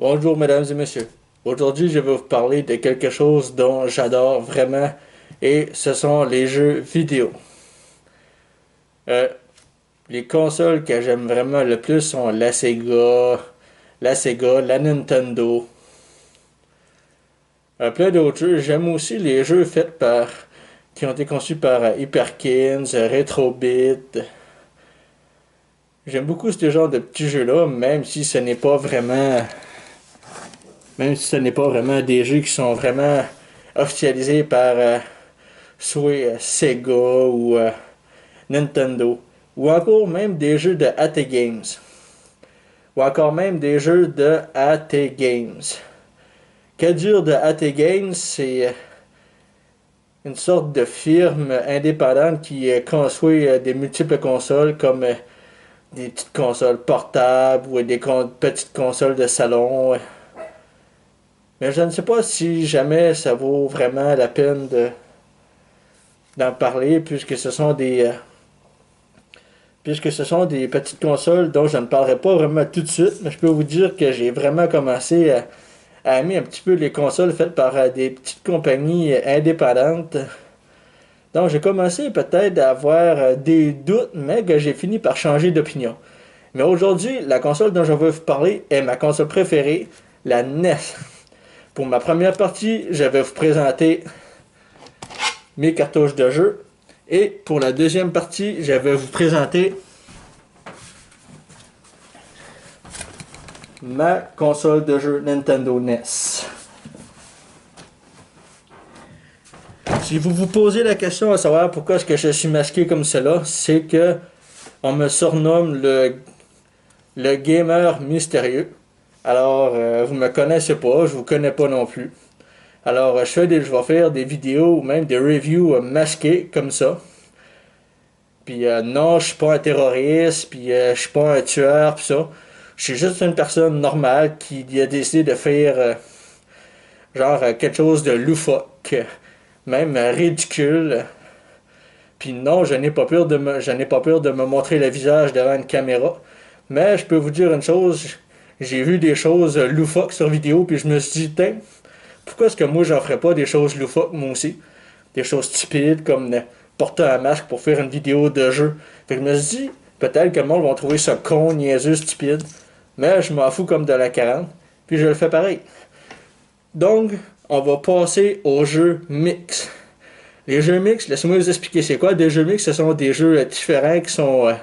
Bonjour mesdames et messieurs. Aujourd'hui, je vais vous parler de quelque chose dont j'adore vraiment et ce sont les jeux vidéo. Euh, les consoles que j'aime vraiment le plus sont la Nintendo, plein d'autres jeux. J'aime aussi les jeux qui ont été conçus par Hyperkins, Retrobit. J'aime beaucoup ce genre de petits jeux-là, même si ce n'est pas vraiment des jeux qui sont vraiment officialisés par soit Sega ou Nintendo, ou encore même des jeux de AT Games, ou encore même des jeux de AT Games. Que dire de AT Games? C'est une sorte de firme indépendante qui construit des multiples consoles comme des petites consoles portables ou petites consoles de salon. Mais je ne sais pas si jamais ça vaut vraiment la peine d'en parler puisque ce sont des petites consoles dont je ne parlerai pas vraiment tout de suite, mais je peux vous dire que j'ai vraiment commencé à aimer un petit peu les consoles faites par des petites compagnies indépendantes. Donc j'ai commencé peut-être à avoir des doutes, mais que j'ai fini par changer d'opinion. Mais aujourd'hui, la console dont je vais vous parler est ma console préférée, la NES. Pour ma première partie, je vais vous présenter mes cartouches de jeu. Et pour la deuxième partie, je vais vous présenter ma console de jeu Nintendo NES. Si vous vous posez la question à savoir pourquoi est-ce que je suis masqué comme cela, c'est que on me surnomme le gamer mystérieux. Alors, vous me connaissez pas, je vous connais pas non plus. Alors, je vais faire des vidéos ou même des reviews masquées comme ça. Puis non, je suis pas un terroriste, puis je suis pas un tueur, puis ça. Je suis juste une personne normale qui a décidé de faire quelque chose de loufoque, même ridicule. Puis non, je n'ai pas peur de me montrer le visage devant une caméra. Mais je peux vous dire une chose, j'ai vu des choses loufoques sur vidéo, puis je me suis dit, tiens, pourquoi est-ce que moi j'en ferais pas des choses loufoques moi aussi? Des choses stupides comme porter un masque pour faire une vidéo de jeu. Fait que je me suis dit, peut-être que le monde va trouver ça con, niaiseux, stupide. Mais je m'en fous comme de la 40. Puis je le fais pareil. Donc, on va passer aux jeux mix. Les jeux mix, laissez-moi vous expliquer c'est quoi. Des jeux mix, ce sont des jeux différents qui sont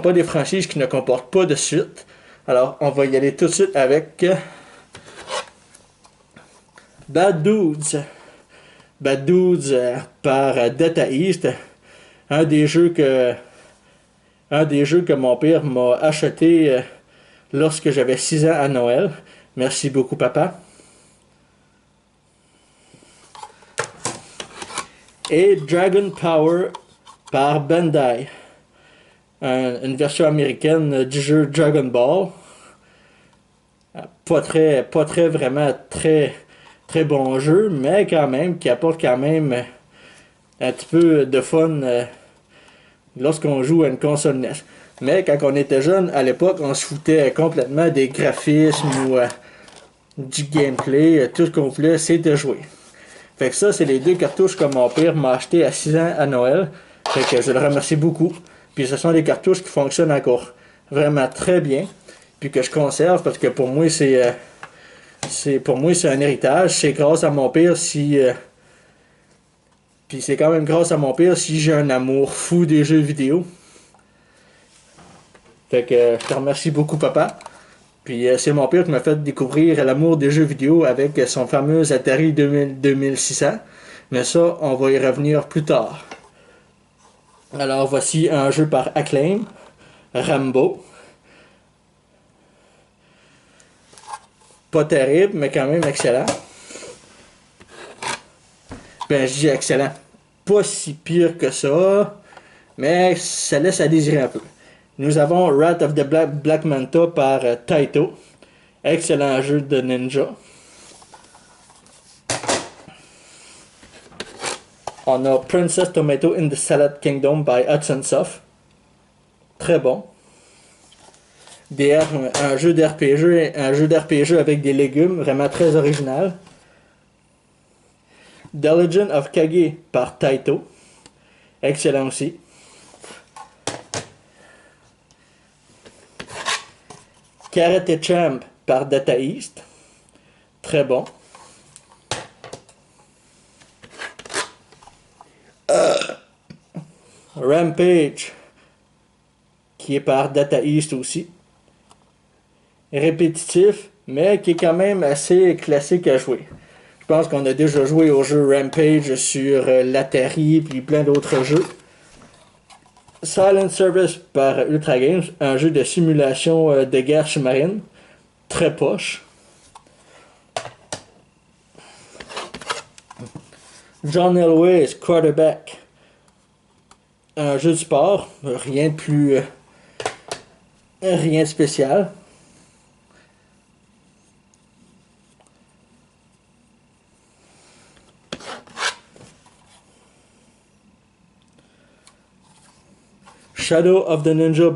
pas des franchises qui ne comportent pas de suite. Alors, on va y aller tout de suite avec Bad Dudes. Bad Dudes par Data East. Un des jeux que mon père m'a acheté lorsque j'avais 6 ans à Noël. Merci beaucoup, papa. Et Dragon Power par Bandai. Une version américaine du jeu Dragon Ball. Pas très vraiment très bon jeu, mais quand même qui apporte quand même un petit peu de fun lorsqu'on joue à une console NES. Mais quand on était jeune, à l'époque, on se foutait complètement des graphismes ou du gameplay. Tout ce qu'on voulait, c'était jouer. Fait que ça, c'est les deux cartouches que mon père m'a acheté à 6 ans à Noël. Fait que je le remercie beaucoup. Puis ce sont des cartouches qui fonctionnent encore vraiment très bien. Puis que je conserve parce que pour moi, c'est un héritage. C'est grâce à mon père puis c'est quand même grâce à mon père si j'ai un amour fou des jeux vidéo. Fait que je te remercie beaucoup, papa. Puis c'est mon père qui m'a fait découvrir l'amour des jeux vidéo avec son fameux Atari 2600. Mais ça, on va y revenir plus tard. Alors voici un jeu par Acclaim, Rambo. Pas terrible, mais quand même excellent. Ben je dis excellent. Pas si pire que ça, mais ça laisse à désirer un peu. Nous avons Wrath of the Black Manta par Taito. Excellent jeu de ninja. On a Princess Tomato in the Salad Kingdom by Hudson Soft. Très bon. un jeu d'RPG avec des légumes, vraiment très original. The Legend of Kage par Taito, excellent aussi. Karate Champ par Data East, très bon. Rampage, qui est par Data East aussi. Répétitif, mais qui est quand même assez classique à jouer. Je pense qu'on a déjà joué au jeu Rampage sur l'Atari puis plein d'autres jeux. Silent Service par Ultra Games, un jeu de simulation de guerre sous-marine. Très poche. John Elway's Quarterback, un jeu de sport, rien de plus... rien de spécial. Shadow of the Ninja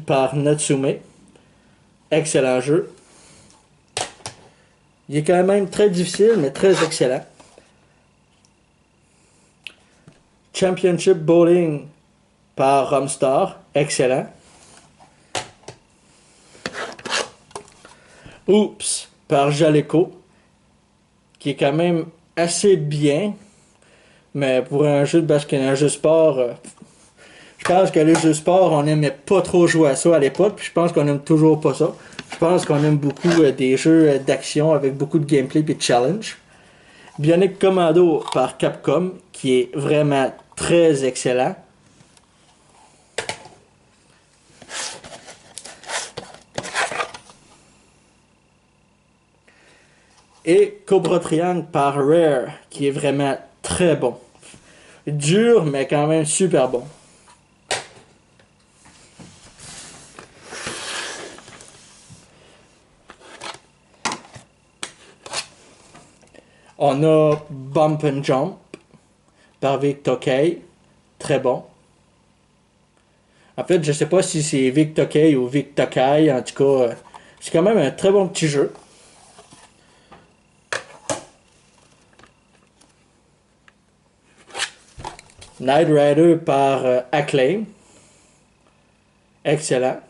par Natsume. Excellent jeu. Il est quand même très difficile, mais très excellent. Championship Bowling par Romstar. Excellent. Oops par Jaleco, qui est quand même assez bien, mais pour un jeu de basket, un jeu sport, je pense que les jeux sport, on n'aimait pas trop jouer à ça à l'époque, puis je pense qu'on aime toujours pas ça. Je pense qu'on aime beaucoup des jeux d'action avec beaucoup de gameplay et de challenge. Bionic Commando par Capcom, qui est vraiment très excellent. Et Cobra Triangle par Rare, qui est vraiment très bon. Dur, mais quand même super bon. On a Bump and Jump par Vic Tokai, très bon. En fait, je sais pas si c'est Vic Tokai ou Vic Tokai, en tout cas, c'est quand même un très bon petit jeu. Knight Rider par Acclaim. Excellent.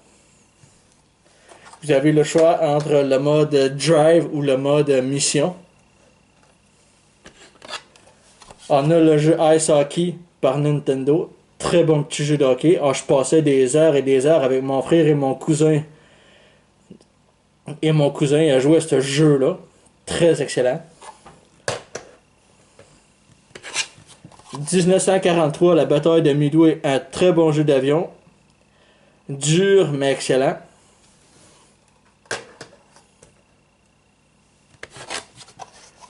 Vous avez le choix entre le mode Drive ou le mode Mission. On a le jeu Ice Hockey par Nintendo. Très bon petit jeu de hockey. Je passais des heures et des heures avec mon frère et mon cousin. Et mon cousin a joué à ce jeu-là. Très excellent. 1943, la bataille de Midway, un très bon jeu d'avion. Dur, mais excellent.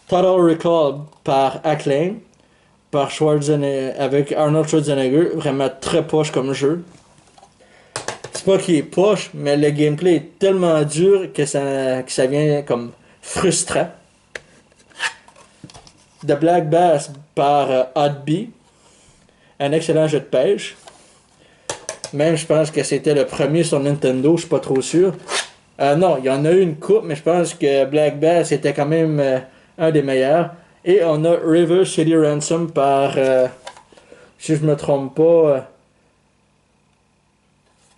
Total Recall par Acclaim, par Schwarzenegger, avec Arnold Schwarzenegger. Vraiment très poche comme jeu. C'est pas qu'il est poche, mais le gameplay est tellement dur que ça vient comme frustrant. The Black Bass par Hot Bee, un excellent jeu de pêche. Même je pense que c'était le premier sur Nintendo, je suis pas trop sûr. Non, il y en a eu une coupe, mais je pense que Black Bass était quand même un des meilleurs. Et on a River City Ransom par, si je me trompe pas,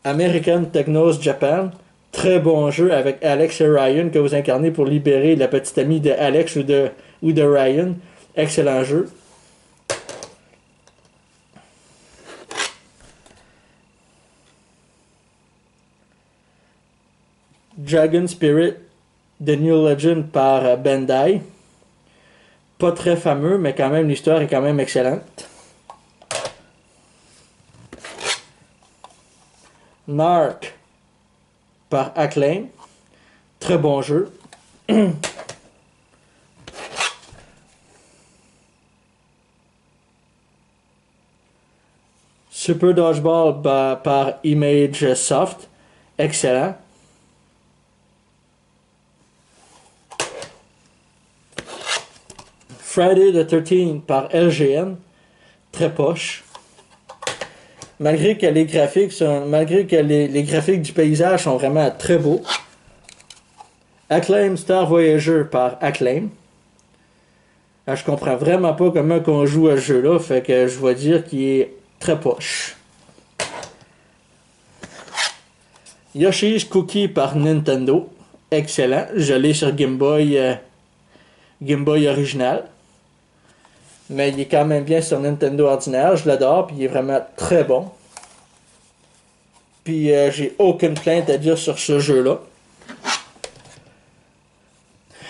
American Technos Japan. Très bon jeu avec Alex et Ryan que vous incarnez pour libérer la petite amie de Alex ou de Ryan. Excellent jeu. Dragon Spirit The New Legend par Bandai. Pas très fameux, mais quand même l'histoire est quand même excellente. Narc par Acclaim. Très bon jeu. Super Dodgeball par Image Soft. Excellent. Friday the 13th par LGN. Très poche. malgré que les graphiques du paysage sont vraiment très beaux. Acclaim Star Voyager par Acclaim. Je comprends vraiment pas comment on joue à ce jeu-là, fait que je vais dire qu'il est très poche. Yoshi's Cookie par Nintendo. Excellent. Je l'ai sur Game Boy original. Mais il est quand même bien sur Nintendo ordinaire. Je l'adore, puis il est vraiment très bon. Puis j'ai aucune plainte à dire sur ce jeu-là.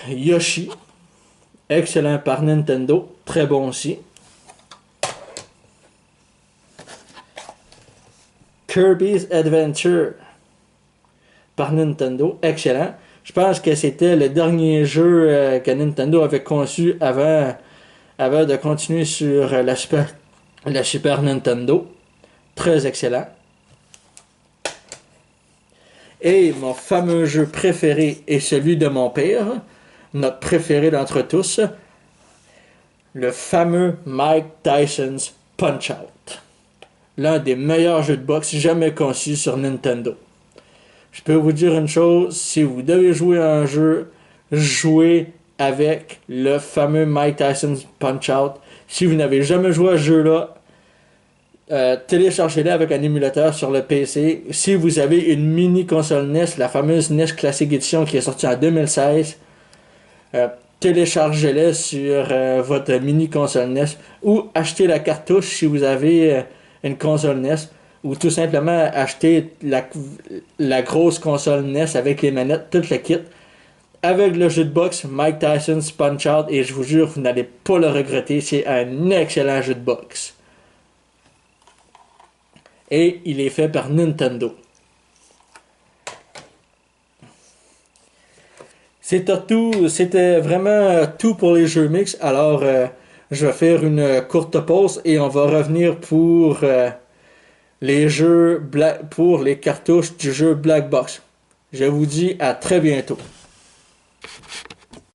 Yoshi. Excellent par Nintendo. Très bon aussi. Kirby's Adventure par Nintendo. Excellent. Je pense que c'était le dernier jeu que Nintendo avait conçu avant de continuer sur la Super Nintendo. Très excellent. Et mon fameux jeu préféré est celui de mon père, notre préféré d'entre tous, le fameux Mike Tyson's Punch-Out. L'un des meilleurs jeux de boxe jamais conçus sur Nintendo. Je peux vous dire une chose, si vous devez jouer à un jeu, jouez avec le fameux Mike Tyson's Punch-Out. Si vous n'avez jamais joué à ce jeu-là, téléchargez-le avec un émulateur sur le PC. Si vous avez une mini console NES, la fameuse NES Classic Edition qui est sortie en 2016, téléchargez-le sur votre mini console NES ou achetez la cartouche si vous avez une console NES. Ou tout simplement acheter la grosse console NES avec les manettes, tout le kit, avec le jeu de boxe Mike Tyson's Punch-Out, et je vous jure, vous n'allez pas le regretter, c'est un excellent jeu de boxe. Et il est fait par Nintendo. C'était vraiment tout pour les jeux mix, alors je vais faire une courte pause et on va revenir pour pour les cartouches du jeu Black Box. Je vous dis à très bientôt.